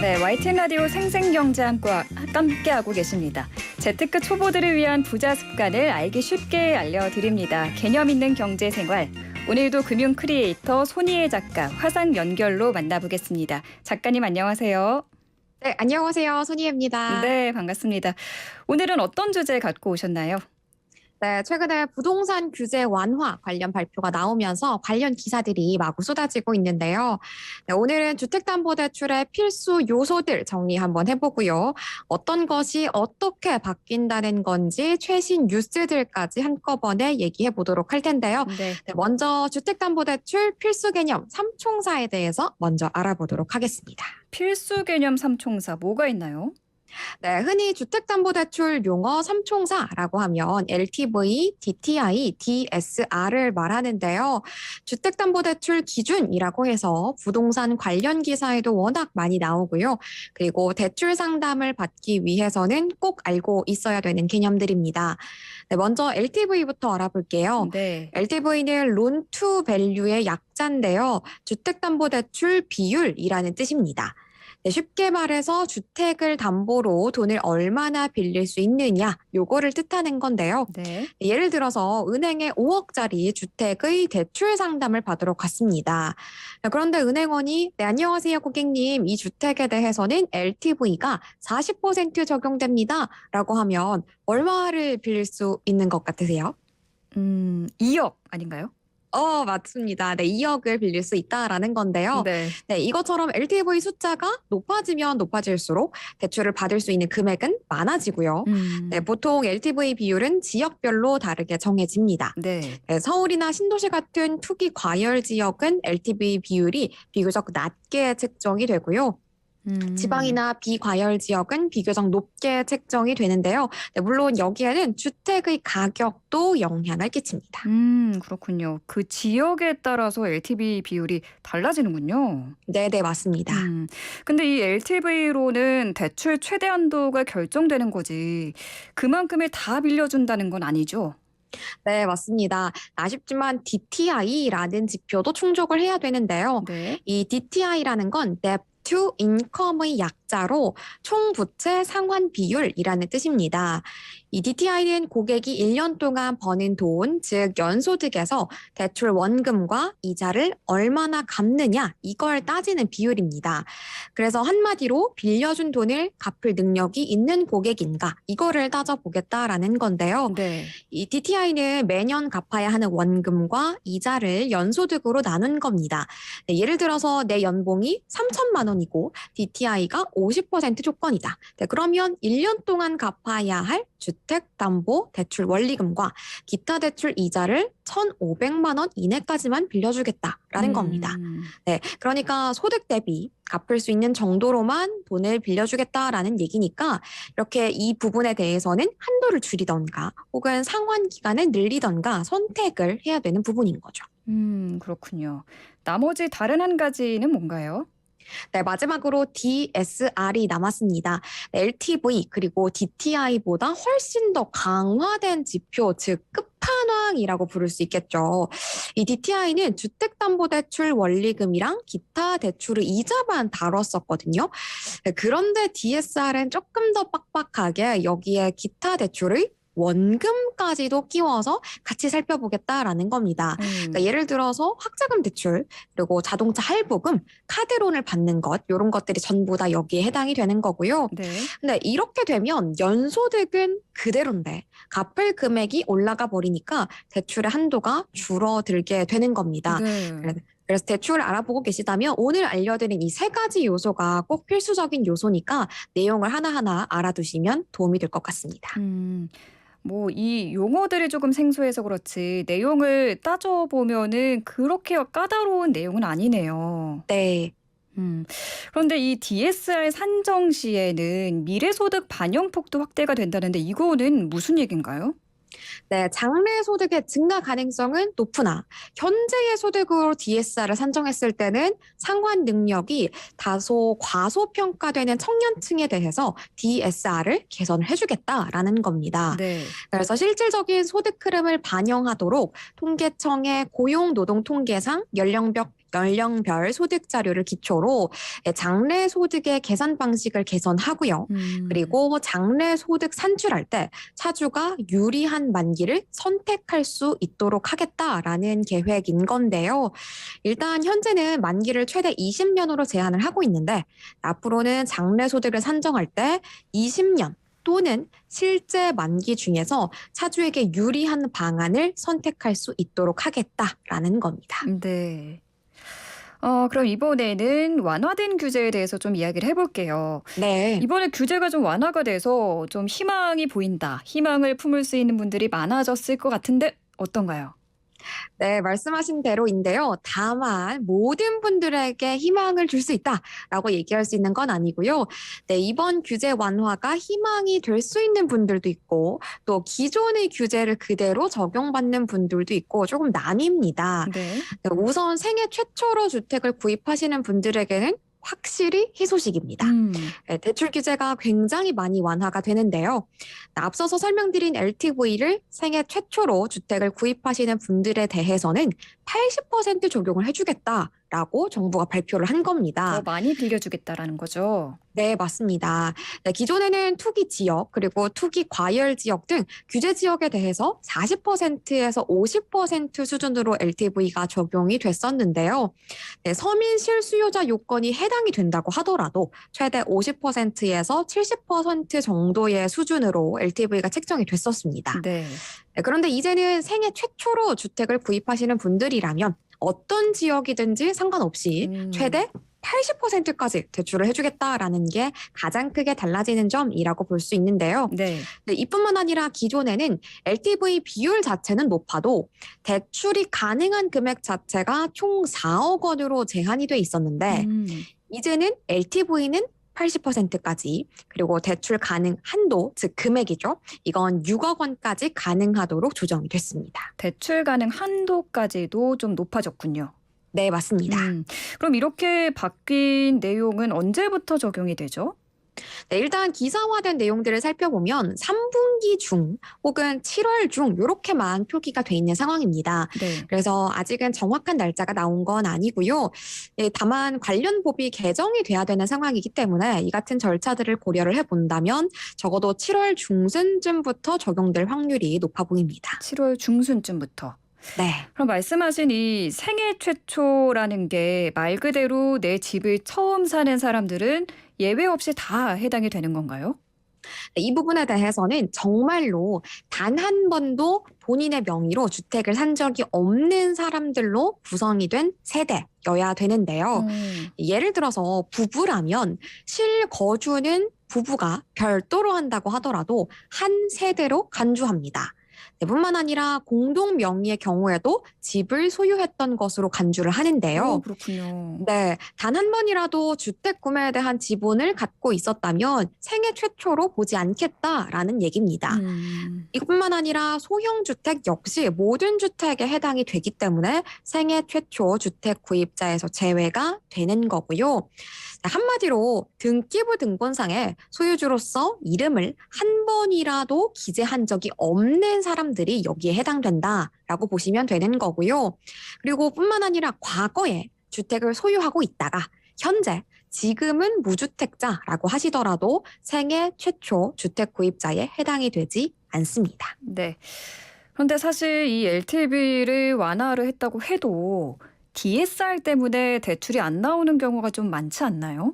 네, YTN 라디오 생생경제학과 함께하고 계십니다. 재테크 초보들을 위한 부자 습관을 알기 쉽게 알려드립니다. 개념 있는 경제생활. 오늘도 금융 크리에이터 손희애 작가 화상 연결로 만나보겠습니다. 작가님 안녕하세요. 네, 안녕하세요. 손희애입니다. 네, 반갑습니다. 오늘은 어떤 주제 갖고 오셨나요? 네, 최근에 부동산 규제 완화 관련 발표가 나오면서 관련 기사들이 마구 쏟아지고 있는데요. 네, 오늘은 주택담보대출의 필수 요소들 정리 한번 해보고요. 어떤 것이 어떻게 바뀐다는 건지 최신 뉴스들까지 한꺼번에 얘기해 보도록 할 텐데요. 네. 네, 먼저 주택담보대출 필수 개념 3총사에 대해서 먼저 알아보도록 하겠습니다. 필수 개념 3총사 뭐가 있나요? 네, 흔히 주택담보대출 용어 3총사라고 하면 LTV, DTI, DSR을 말하는데요. 주택담보대출 기준이라고 해서 부동산 관련 기사에도 워낙 많이 나오고요. 그리고 대출 상담을 받기 위해서는 꼭 알고 있어야 되는 개념들입니다. 네, 먼저 LTV부터 알아볼게요. 네. LTV는 loan to value의 약자인데요. 주택담보대출 비율이라는 뜻입니다. 네, 쉽게 말해서 주택을 담보로 돈을 얼마나 빌릴 수 있느냐, 요거를 뜻하는 건데요. 네. 예를 들어서 은행에 5억짜리 주택의 대출 상담을 받으러 갔습니다. 그런데 은행원이 네, 안녕하세요 고객님, 이 주택에 대해서는 LTV가 40% 적용됩니다 라고 하면 얼마를 빌릴 수 있는 것 같으세요? 2억 아닌가요? 맞습니다. 네, 2억을 빌릴 수 있다라는 건데요. 네. 네, 이것처럼 LTV 숫자가 높아지면 높아질수록 대출을 받을 수 있는 금액은 많아지고요. 네, 보통 LTV 비율은 지역별로 다르게 정해집니다. 네. 네, 서울이나 신도시 같은 투기 과열 지역은 LTV 비율이 비교적 낮게 책정이 되고요. 지방이나 비과열 지역은 비교적 높게 책정이 되는데요. 네, 물론 여기에는 주택의 가격도 영향을 끼칩니다. 그렇군요. 그 지역에 따라서 LTV 비율이 달라지는군요. 네, 맞습니다. 근데 이 LTV로는 대출 최대 한도가 결정되는 거지. 그만큼을 다 빌려준다는 건 아니죠? 네, 맞습니다. 아쉽지만 DTI라는 지표도 충족을 해야 되는데요. 네. 이 DTI라는 건 Debt to Income의 약자로 총 부채 상환 비율이라는 뜻입니다. 이 DTI는 고객이 1년 동안 버는 돈, 즉 연소득에서 대출 원금과 이자를 얼마나 갚느냐, 이걸 따지는 비율입니다. 그래서 한마디로 빌려준 돈을 갚을 능력이 있는 고객인가, 이거를 따져보겠다라는 건데요. 네. 이 DTI는 매년 갚아야 하는 원금과 이자를 연소득으로 나눈 겁니다. 네, 예를 들어서 내 연봉이 3천만 원이고 DTI가 50% 조건이다. 네, 그러면 1년 동안 갚아야 할 주택담보대출 원리금과 기타 대출 이자를 1,500만 원 이내까지만 빌려주겠다라는 겁니다. 네, 그러니까 소득 대비 갚을 수 있는 정도로만 돈을 빌려주겠다라는 얘기니까 이렇게 이 부분에 대해서는 한도를 줄이던가 혹은 상환 기간을 늘리던가 선택을 해야 되는 부분인 거죠. 그렇군요. 나머지 다른 한 가지는 뭔가요? 네, 마지막으로 DSR이 남았습니다. LTV 그리고 DTI보다 훨씬 더 강화된 지표, 즉 끝판왕이라고 부를 수 있겠죠. 이 DTI는 주택담보대출 원리금이랑 기타 대출의 이자만 다뤘었거든요. 네, 그런데 DSR은 조금 더 빡빡하게 여기에 기타 대출의 원금까지도 끼워서 같이 살펴보겠다라는 겁니다. 그러니까 예를 들어서 확자금 대출, 그리고 자동차 할부금, 카드론을 받는 것, 이런 것들이 전부 다 여기에 해당이 되는 거고요. 네. 근데 이렇게 되면 연소득은 그대로인데 갚을 금액이 올라가 버리니까 대출의 한도가 줄어들게 되는 겁니다. 네. 그래서 대출을 알아보고 계시다면 오늘 알려드린 이 세 가지 요소가 꼭 필수적인 요소니까 내용을 하나하나 알아두시면 도움이 될 것 같습니다. 뭐 이 용어들이 조금 생소해서 그렇지 내용을 따져보면은 그렇게 까다로운 내용은 아니네요. 네. 그런데 이 DSR 산정 시에는 미래소득 반영폭도 확대가 된다는데 이거는 무슨 얘기인가요? 네, 장래 소득의 증가 가능성은 높으나 현재의 소득으로 DSR을 산정했을 때는 상환 능력이 다소 과소평가되는 청년층에 대해서 DSR을 개선을 해주겠다라는 겁니다. 네. 그래서 실질적인 소득 흐름을 반영하도록 통계청의 고용노동통계상 연령별 연령별 소득 자료를 기초로 장래 소득의 계산 방식을 개선하고요. 그리고 장래 소득 산출할 때 차주가 유리한 만기를 선택할 수 있도록 하겠다라는 계획인 건데요. 일단 현재는 만기를 최대 20년으로 제한을 하고 있는데 앞으로는 장래 소득을 산정할 때 20년 또는 실제 만기 중에서 차주에게 유리한 방안을 선택할 수 있도록 하겠다라는 겁니다. 네. 그럼 이번에는 완화된 규제에 대해서 좀 이야기를 해볼게요. 네. 이번에 규제가 좀 완화가 돼서 좀 희망이 보인다. 희망을 품을 수 있는 분들이 많아졌을 것 같은데 어떤가요? 네, 말씀하신 대로인데요. 다만 모든 분들에게 희망을 줄 수 있다라고 얘기할 수 있는 건 아니고요. 네, 이번 규제 완화가 희망이 될 수 있는 분들도 있고 또 기존의 규제를 그대로 적용받는 분들도 있고 조금 나뉩니다. 네. 네, 우선 생애 최초로 주택을 구입하시는 분들에게는 확실히 희소식입니다. 네, 대출 규제가 굉장히 많이 완화가 되는데요. 앞서서 설명드린 LTV를 생애 최초로 주택을 구입하시는 분들에 대해서는 80% 적용을 해주겠다라고 정부가 발표를 한 겁니다. 더 많이 빌려주겠다라는 거죠. 네, 맞습니다. 네, 기존에는 투기 지역 그리고 투기 과열 지역 등 규제 지역에 대해서 40%에서 50% 수준으로 LTV가 적용이 됐었는데요. 네, 서민 실수요자 요건이 해당이 된다고 하더라도 최대 50%에서 70% 정도의 수준으로 LTV가 책정이 됐었습니다. 네. 네, 그런데 이제는 생애 최초로 주택을 구입하시는 분들이라면 어떤 지역이든지 상관없이 최대 80%까지 대출을 해주겠다라는 게 가장 크게 달라지는 점이라고 볼 수 있는데요. 네. 네, 이뿐만 아니라 기존에는 LTV 비율 자체는 높아도 대출이 가능한 금액 자체가 총 4억 원으로 제한이 돼 있었는데 이제는 LTV는 80%까지 그리고 대출 가능 한도, 즉 금액이죠. 이건 6억 원까지 가능하도록 조정이 됐습니다. 대출 가능 한도까지도 좀 높아졌군요. 네, 맞습니다. 그럼 이렇게 바뀐 내용은 언제부터 적용이 되죠? 네, 일단 기사화된 내용들을 살펴보면 3분기 중 혹은 7월 중 이렇게만 표기가 돼 있는 상황입니다. 네. 그래서 아직은 정확한 날짜가 나온 건 아니고요. 네, 다만 관련 법이 개정이 돼야 되는 상황이기 때문에 이 같은 절차들을 고려를 해본다면 적어도 7월 중순쯤부터 적용될 확률이 높아 보입니다. 7월 중순쯤부터. 네. 그럼 말씀하신 이 생애 최초라는 게 말 그대로 내 집을 처음 사는 사람들은 예외 없이 다 해당이 되는 건가요? 네, 이 부분에 대해서는 정말로 단 한 번도 본인의 명의로 주택을 산 적이 없는 사람들로 구성이 된 세대여야 되는데요. 예를 들어서 부부라면 실거주는 부부가 별도로 한다고 하더라도 한 세대로 간주합니다. 네, 뿐만 아니라 공동 명의의 경우에도 집을 소유했던 것으로 간주를 하는데요. 그렇군요. 네, 단 한 번이라도 주택 구매에 대한 지분을 갖고 있었다면 생애 최초로 보지 않겠다라는 얘기입니다. 이것뿐만 아니라 소형 주택 역시 모든 주택에 해당이 되기 때문에 생애 최초 주택 구입자에서 제외가 되는 거고요. 한마디로 등기부 등본상에 소유주로서 이름을 한 번이라도 기재한 적이 없는 사람들이 여기에 해당된다라고 보시면 되는 거고요. 그리고 뿐만 아니라 과거에 주택을 소유하고 있다가 현재 지금은 무주택자라고 하시더라도 생애 최초 주택 구입자에 해당이 되지 않습니다. 네. 그런데 사실 이 LTV를 완화를 했다고 해도 DSR 때문에 대출이 안 나오는 경우가 좀 많지 않나요?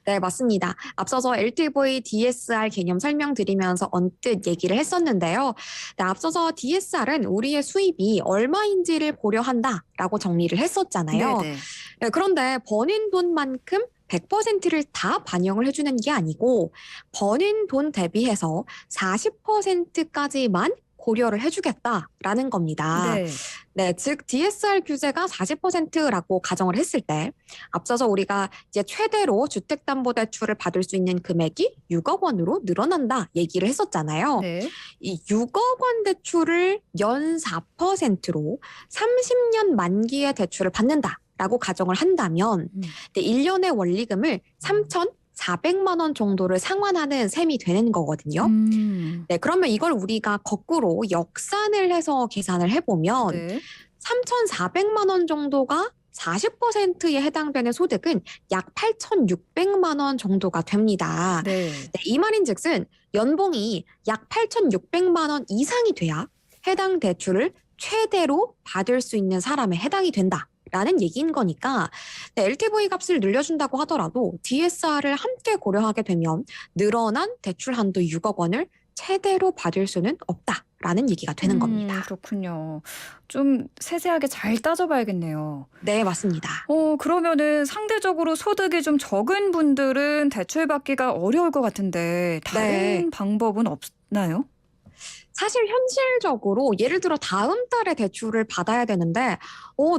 네, 맞습니다. 앞서서 LTV, DSR 개념 설명드리면서 언뜻 얘기를 했었는데요. 네, 앞서서 DSR은 우리의 수입이 얼마인지를 고려한다라고 정리를 했었잖아요. 네네. 네, 그런데 버는 돈만큼 100%를 다 반영을 해주는 게 아니고 버는 돈 대비해서 40%까지만 고려를 해주겠다라는 겁니다. 네. 네, 즉 DSR 규제가 40%라고 가정을 했을 때 앞서서 우리가 이제 최대로 주택담보대출을 받을 수 있는 금액이 6억 원으로 늘어난다 얘기를 했었잖아요. 네. 이 6억 원 대출을 연 4%로 30년 만기의 대출을 받는다라고 가정을 한다면 1년의 원리금을 3,400만 원 정도를 상환하는 셈이 되는 거거든요. 네, 그러면 이걸 우리가 거꾸로 역산을 해서 계산을 해보면 네. 3,400만 원 정도가 40%에 해당되는 소득은 약 8,600만 원 정도가 됩니다. 네. 네, 이 말인즉슨 연봉이 약 8,600만 원 이상이 돼야 해당 대출을 최대로 받을 수 있는 사람에 해당이 된다라는 얘기인 거니까 네, LTV 값을 늘려준다고 하더라도 DSR을 함께 고려하게 되면 늘어난 대출 한도 6억 원을 최대로 받을 수는 없다라는 얘기가 되는 겁니다. 그렇군요. 좀 세세하게 잘 따져봐야겠네요. 네, 맞습니다. 그러면은 상대적으로 소득이 좀 적은 분들은 대출 받기가 어려울 것 같은데 다른 네. 방법은 없나요? 사실 현실적으로 예를 들어 다음 달에 대출을 받아야 되는데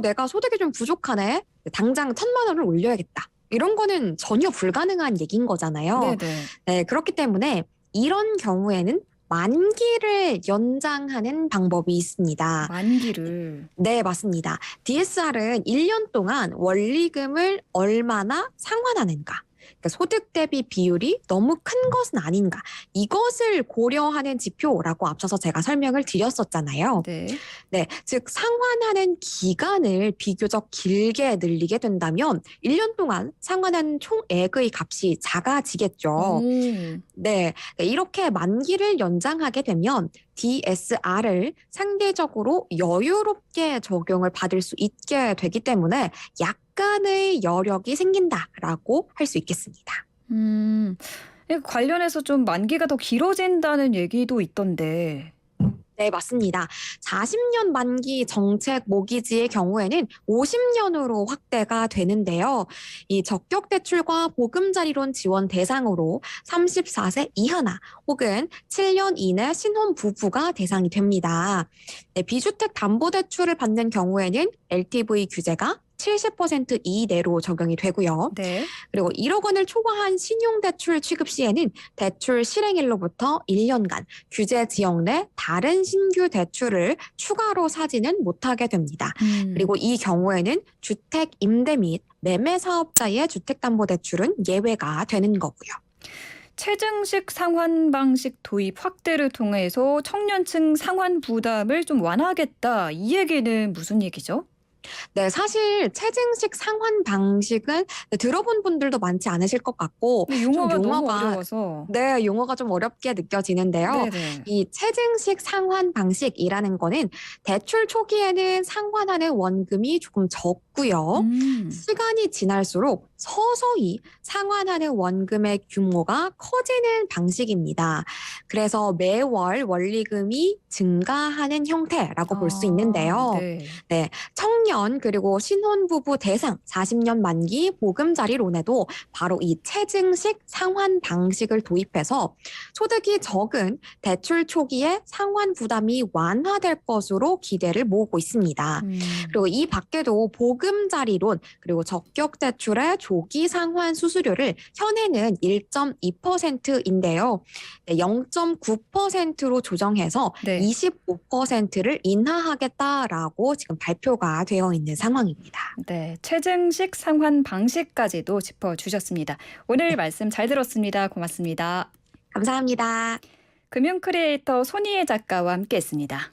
내가 소득이 좀 부족하네. 당장 1,000만 원을 올려야겠다. 이런 거는 전혀 불가능한 얘기인 거잖아요. 네네. 네, 그렇기 때문에 이런 경우에는 만기를 연장하는 방법이 있습니다. 만기를. 네, 맞습니다. DSR은 1년 동안 원리금을 얼마나 상환하는가. 그러니까 소득 대비 비율이 너무 큰 것은 아닌가. 이것을 고려하는 지표라고 앞서서 제가 설명을 드렸었잖아요. 네. 네, 즉 상환하는 기간을 비교적 길게 늘리게 된다면 1년 동안 상환한 총액의 값이 작아지겠죠. 네, 이렇게 만기를 연장하게 되면 DSR을 상대적으로 여유롭게 적용을 받을 수 있게 되기 때문에 약간의 여력이 생긴다라고 할 수 있겠습니다. 이 관련해서 좀 만기가 더 길어진다는 얘기도 있던데. 네, 맞습니다. 40년 만기 정책 모기지의 경우에는 50년으로 확대가 되는데요. 이 적격 대출과 보금자리론 지원 대상으로 34세 이하나 혹은 7년 이내 신혼 부부가 대상이 됩니다. 네, 비주택 담보대출을 받는 경우에는 LTV 규제가 70% 이내로 적용이 되고요. 네. 그리고 1억 원을 초과한 신용대출 취급 시에는 대출 실행일로부터 1년간 규제 지역 내 다른 신규 대출을 추가로 사지는 못하게 됩니다. 그리고 이 경우에는 주택 임대 및 매매 사업자의 주택담보대출은 예외가 되는 거고요. 체증식 상환 방식 도입 확대를 통해서 청년층 상환 부담을 좀 완화하겠다. 이 얘기는 무슨 얘기죠? 네, 사실 체증식 상환 방식은 들어본 분들도 많지 않으실 것 같고 근데 용어가 너무 어려워서. 네, 용어가 좀 어렵게 느껴지는데요. 네네. 이 체증식 상환 방식이라는 거는 대출 초기에는 상환하는 원금이 조금 적고요. 시간이 지날수록 서서히 상환하는 원금의 규모가 커지는 방식입니다. 그래서 매월 원리금이 증가하는 형태라고 볼 수 있는데요. 네. 네, 청년 그리고 신혼부부 대상 40년 만기 보금자리론에도 바로 이 체증식 상환 방식을 도입해서 소득이 적은 대출 초기에 상환 부담이 완화될 것으로 기대를 모으고 있습니다. 그리고 이 밖에도 보금자리론 그리고 적격 대출의 조기 상환 수수료를 현행은 1.2%인데요. 0.9%로 조정해서 네. 25%를 인하하겠다라고 지금 발표가 되어 있는 상황입니다. 네, 체증식 상환 방식까지도 짚어주셨습니다. 오늘 말씀 잘 들었습니다. 고맙습니다. 감사합니다. 금융 크리에이터 손희애 작가와 함께했습니다.